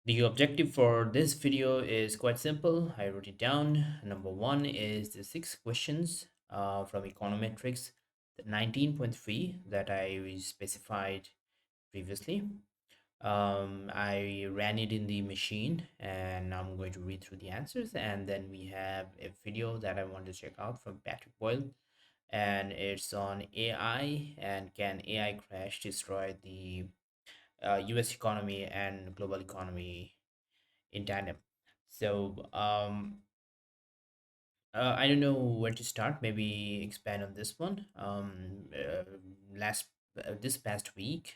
The objective for this video is quite simple. I wrote it down. Number one is the six questions from Econometrics, the 19.3 that I specified previously. I ran it in the machine and I'm going to read through the answers. And then we have a video that I want to check out from Patrick Boyle, and it's on AI and can AI crash destroy the US economy and global economy in tandem. So I don't know where to start. Maybe expand on this one. Last This past week,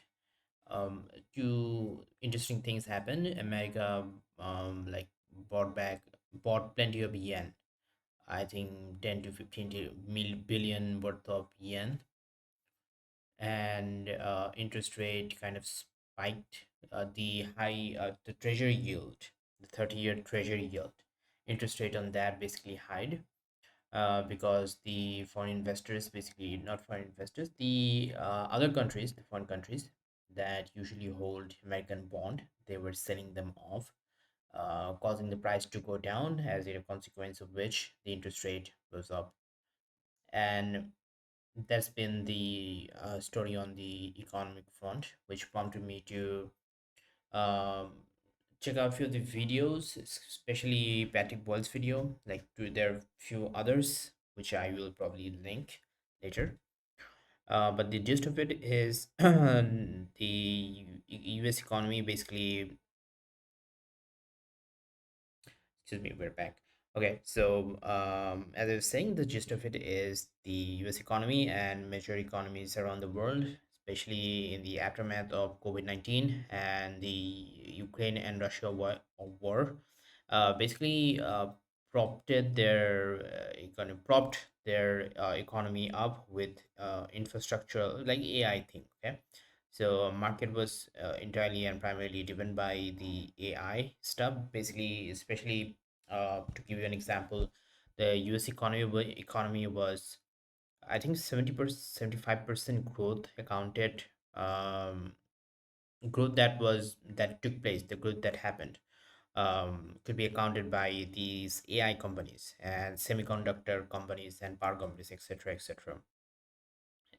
um, two interesting things happened. America like bought back bought plenty of yen. I think 10 to 15 billion worth of yen, and interest rate kind of spiked. The treasury yield, the 30-year treasury yield, interest rate on that basically high, because the foreign investors, basically not foreign investors, the other countries, the foreign countries that usually hold American bond, they were selling them off, causing the price to go down, as a consequence of which the interest rate goes up. And that's been the story on the economic front, which prompted me to um, check out a few of the videos, especially Patrick Boyle's video. Like, there are few others which I will probably link later. But the gist of it is the US economy basically, excuse me, we're back. Okay, so as I was saying, the gist of it is the US economy and major economies around the world, especially in the aftermath of COVID-19 and the Ukraine and Russia war, basically propped their economy up with infrastructure like AI thing. Okay, so market was entirely and primarily driven by the AI stuff, basically, especially to give you an example, the US economy was, I think, 70%, 75% growth accounted, um, growth that took place, the growth that happened, could be accounted by these AI companies and semiconductor companies and power companies, etc., etc.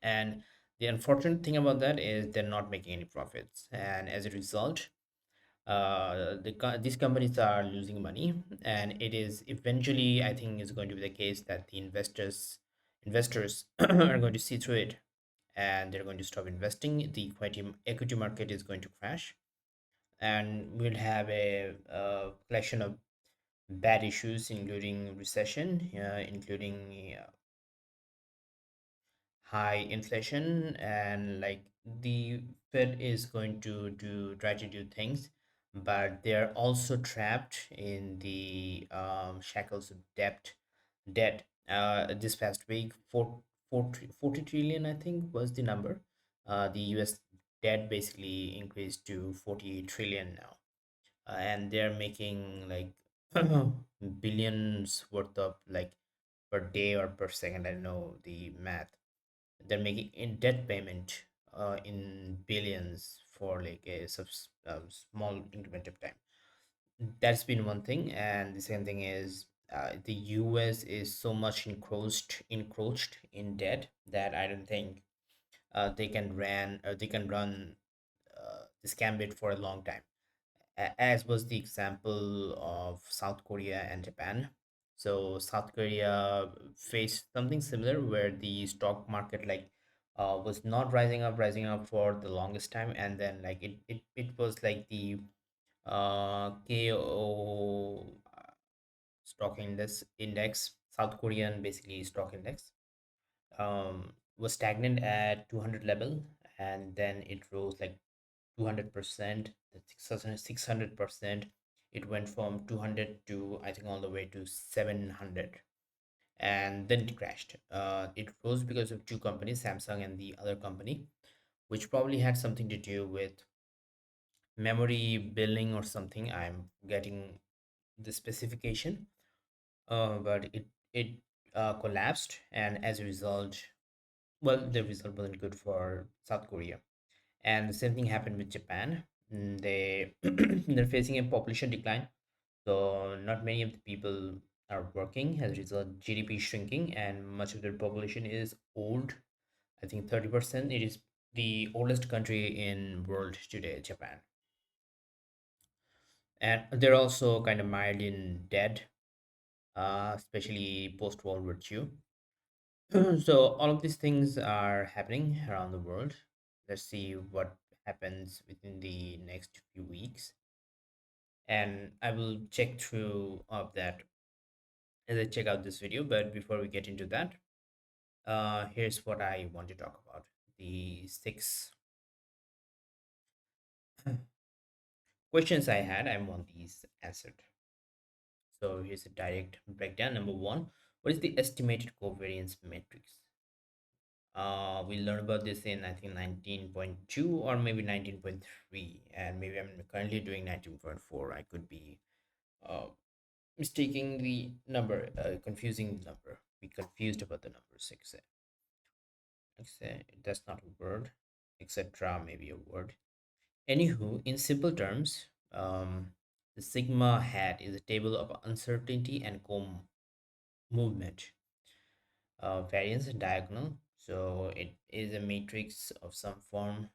And the unfortunate thing about that is they're not making any profits, and as a result, these companies are losing money, and it is eventually, I think, is going to be the case that the investors are going to see through it, and they're going to stop investing. The equity market is going to crash, and we'll have a collection of bad issues, including recession, including high inflation, and like the Fed is going to try to do things, but they're also trapped in the shackles of debt. This past week, 40 trillion, I think, was the number. The US debt basically increased to 40 trillion now, and they're making like billions worth of, like, per day or per second, I don't know the math. They're making in debt payment in billions for like small increment of time. That's been one thing, and the second thing is the US is so much encroached in debt that I don't think they can run this gambit for a long time, as was the example of South Korea and Japan. So South Korea faced something similar where the stock market, like, was not rising up for the longest time, and then like it was like the KO stock index, South Korean basically stock index, was stagnant at 200 level, and then it rose like 200%, that's 600%. It went from 200 to, I think, all the way to 700, and then it crashed. It rose because of two companies, Samsung and the other company, which probably had something to do with memory billing or something. I'm getting the specification, but it collapsed, and as a result, well, the result wasn't good for South Korea. And the same thing happened with Japan. They they're facing a population decline, so not many of the people are working. As a result, GDP is shrinking, and much of their population is old. I think 30%. It is the oldest country in world today, Japan, and they're also kind of mired in debt, especially post World War II. So all of these things are happening around the world. Let's see what happens within the next few weeks, and I will check through of that as I check out this video. But before we get into that, here's what I want to talk about: the six questions I had. I want these answered. So here's a direct breakdown. Number one, what is the estimated covariance matrix? We learned about this in I think 19.2 or maybe 19.3, and maybe I'm currently doing 19.4. I could be uh, mistaking the number, confusing the number. Be confused about the number six. That's not a word, etc. Maybe a word. Anywho, in simple terms, the sigma hat is a table of uncertainty and movement, variance and diagonal. So it is a matrix of some form.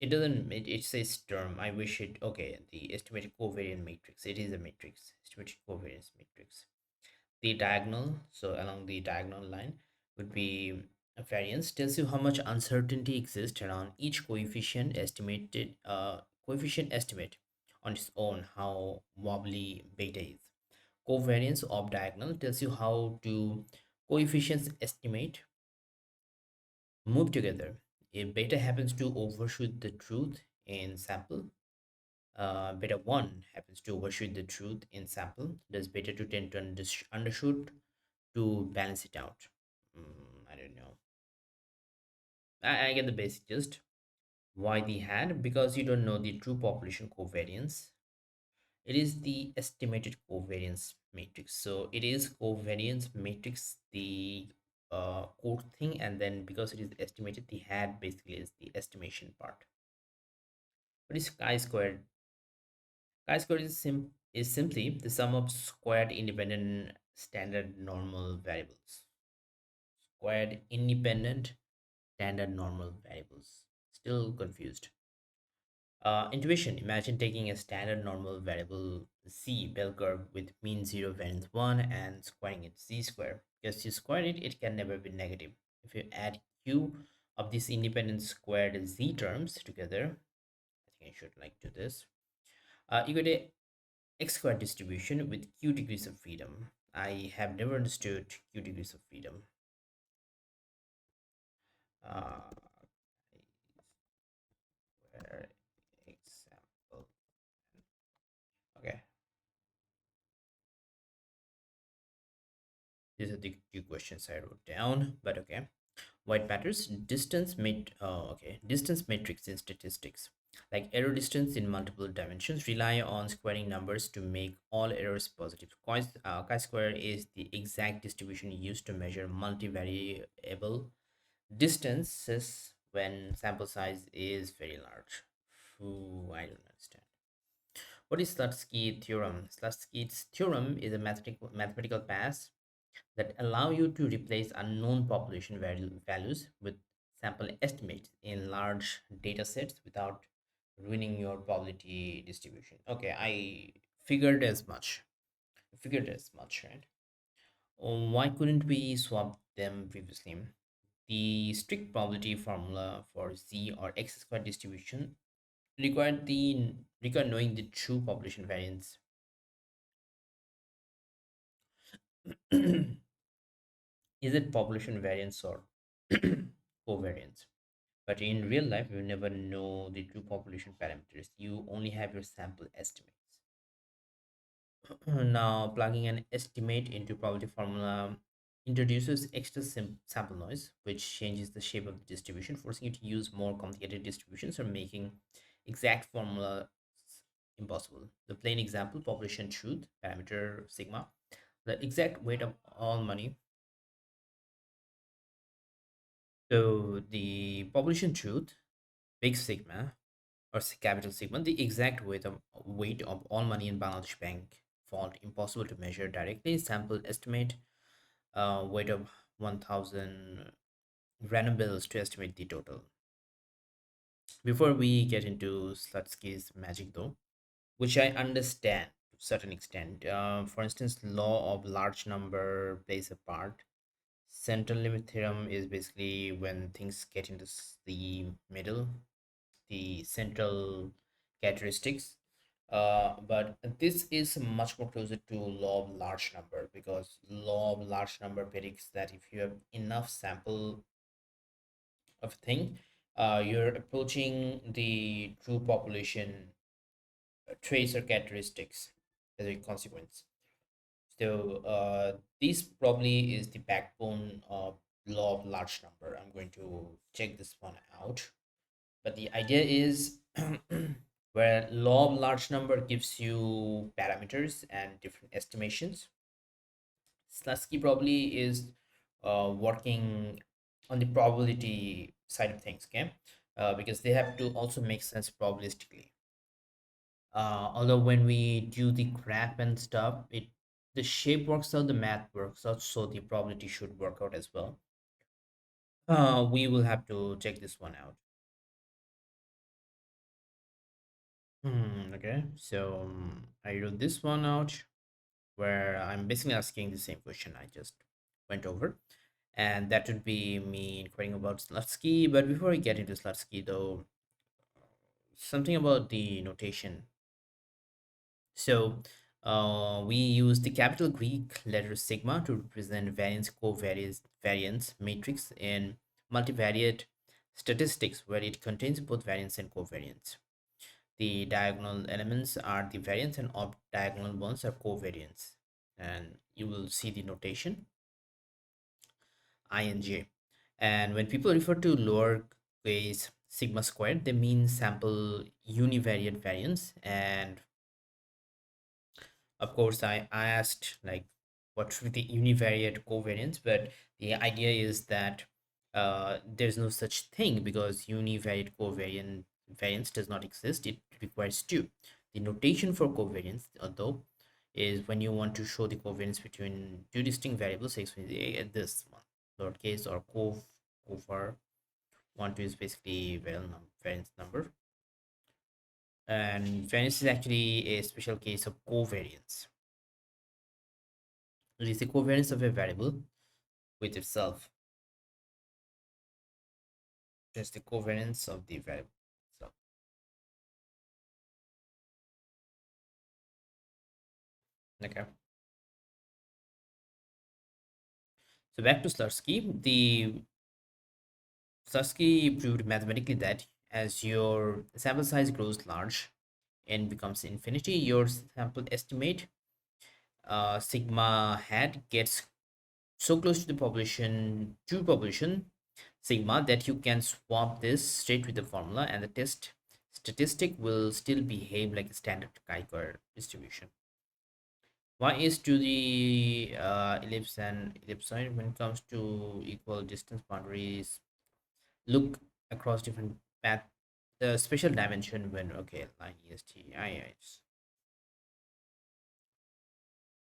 It doesn't. It says term. I wish it. Okay, the estimated covariance matrix. It is a matrix. Estimated covariance matrix. The diagonal, so along the diagonal line, would be a variance. Tells you how much uncertainty exists around each coefficient estimate on its own. How wobbly beta is. Covariance of diagonal tells you how do coefficients estimate move together. If beta happens to overshoot the truth in sample, beta 1 happens to overshoot the truth in sample, does beta 2 tend to undershoot to balance it out? I don't know. I get the basic gist. Why the hat? Because you don't know the true population covariance. It is the estimated covariance matrix. So it is covariance matrix, the core thing, and then because it is estimated, the hat basically is the estimation part. What is chi-squared? Chi-squared is simply the sum of squared independent standard normal variables. Squared independent standard normal variables. Still confused. Intuition. Imagine taking a standard normal variable z bell curve with mean 0 variance 1 and squaring it z square. Because you square it, it can never be negative. If you add q of these independent squared z terms together, I think I should like do this. You get a x squared distribution with q degrees of freedom. I have never understood q degrees of freedom. Uh, where example. Okay, these are the two questions I wrote down, but okay. White matters. Distance matrix in statistics, like error distance in multiple dimensions, rely on squaring numbers to make all errors positive. Chi-square is the exact distribution used to measure multivariable distances when sample size is very large. Ooh, I don't understand. What is Slutsky theorem? Slutsky's theorem is a mathematical pass that allow you to replace unknown population values with sample estimates in large data sets without ruining your probability distribution. Okay, I figured as much. Figured as much, right? Why couldn't we swap them previously? The strict probability formula for z or x squared distribution required knowing the true population variance. Is it population variance or covariance? But in real life, you never know the true population parameters. You only have your sample estimates. Now, plugging an estimate into probability formula introduces extra sample noise, which changes the shape of the distribution, forcing you to use more complicated distributions or making exact formulas impossible. The plain example, population truth, parameter sigma, the exact weight of all money. So the population truth, big sigma, or capital sigma, the exact weight of all money in Bangladesh bank vault impossible to measure directly. Sample estimate weight of 1,000 random bills to estimate the total. Before we get into Slutsky's magic, though, which I understand to a certain extent, for instance, law of large number plays a part. Central limit theorem is basically when things get into the middle, the central characteristics. But this is much more closer to law of large number, because law of large number predicts that if you have enough sample of a thing, you're approaching the true population traits or characteristics as a consequence. So this probably is the backbone of law of large number. I'm going to check this one out. But the idea is where law of large number gives you parameters and different estimations. Slusky probably is working on the probability side of things, okay? Because they have to also make sense probabilistically. Although when we do the graph and stuff, it the shape works out, the math works out, so the probability should work out as well. We will have to check this one out. Okay, so I wrote this one out where I'm basically asking the same question I just went over, and that would be me inquiring about Slutsky. But before I get into Slutsky, though, something about the notation. So we use the capital Greek letter sigma to represent variance covariance variance matrix in multivariate statistics, where it contains both variance and covariance. The diagonal elements are the variance and off diagonal ones are covariance. And you will see the notation INJ. And when people refer to lowercase sigma squared, they mean sample univariate variance. And of course, I asked like what should the univariate covariance, but the idea is that there's no such thing because univariate covariant variance does not exist. It requires two. The notation for covariance, although, is when you want to show the covariance between two distinct variables, x, y, z, and this one, lowercase or covar. One two is basically variance number, and variance is actually a special case of covariance. It is the covariance of a variable with itself. Just the covariance of the variable. So, okay. So back to Slutsky. The Slutsky proved mathematically that as your sample size grows large and becomes infinity, your sample estimate sigma hat gets so close to the population true population sigma that you can swap this straight with the formula and the test statistic will still behave like a standard Kuiper distribution. Y is to the ellipse and ellipsoid when it comes to equal distance boundaries. Look across different path, the special dimension when okay line est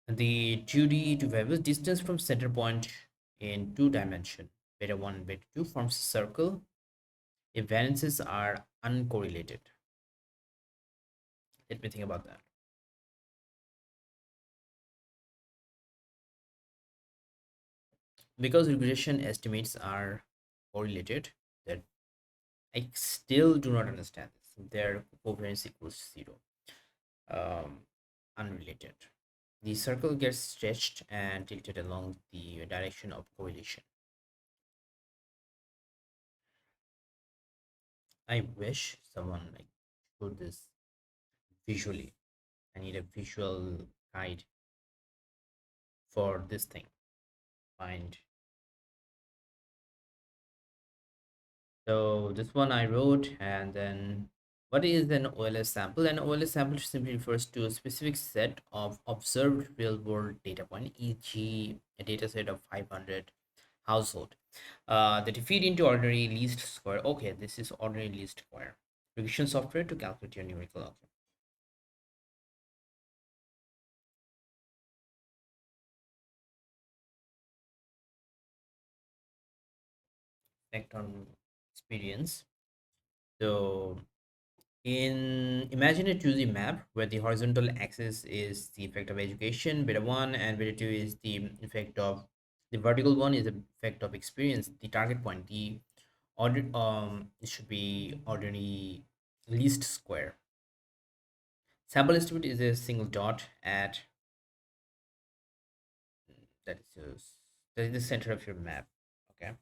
is the 2D to variable distance from center point in two dimension. Beta 1 and beta 2 forms a circle if variances are uncorrelated. Let me think about that. Because regression estimates are correlated, that I still do not understand this. Their covariance equals zero. Um, Unrelated. The circle gets stretched and tilted along the direction of correlation. I wish someone like showed this visually. I need a visual guide for this thing. Find. So this one I wrote, and then what is an OLS sample? An OLS sample simply refers to a specific set of observed real-world data point, e.g., a data set of 500 household that you feed into ordinary least square. Okay, this is ordinary least square. regression software to calculate your numerical outcome. Effect on experience. So imagine a 2D map where the horizontal axis is the effect of education, beta 1, and beta 2 is the effect of the vertical one is the effect of experience, the target point, the order it should be ordinary least square. Sample estimate is a single dot at that that is the center of your map. Okay.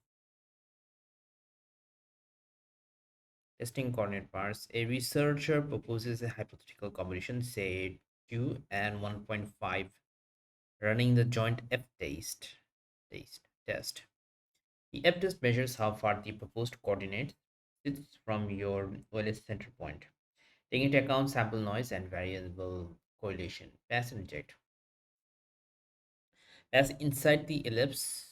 Testing coordinate pairs. A researcher proposes a hypothetical combination, say 2 and 1.5, running the joint F test. The F test measures how far the proposed coordinate sits from your OLS center point, taking into account sample noise and variable correlation. Pass and reject. As inside the ellipse,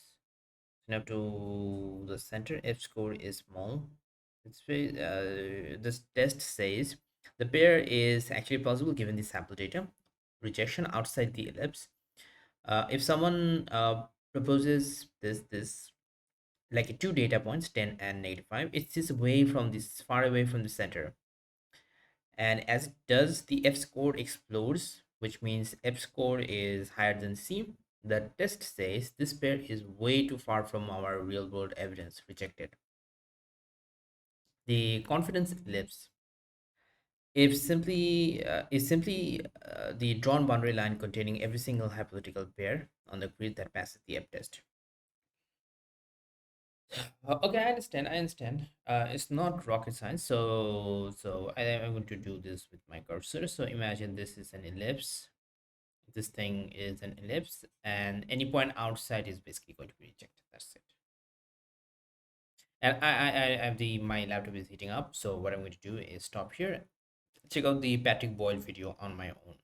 up to the center, F score is small. This test says the pair is actually plausible given the sample data. Rejection outside the ellipse. If someone proposes this like two data points, 10 and negative 5, it's just away from this far away from the center, and as it does, the F score explodes, which means F score is higher than C. The test says this pair is way too far from our real world evidence, rejected. The confidence ellipse is simply the drawn boundary line containing every single hypothetical pair on the grid that passes the F test. Okay, I understand. I understand. It's not rocket science. I'm going to do this with my cursor. So imagine this is an ellipse. This thing is an ellipse, and any point outside is basically going to be rejected. That's it. And I have the my laptop is heating up. So what I'm going to do is stop here. Check out the Patrick Boyle video on my own.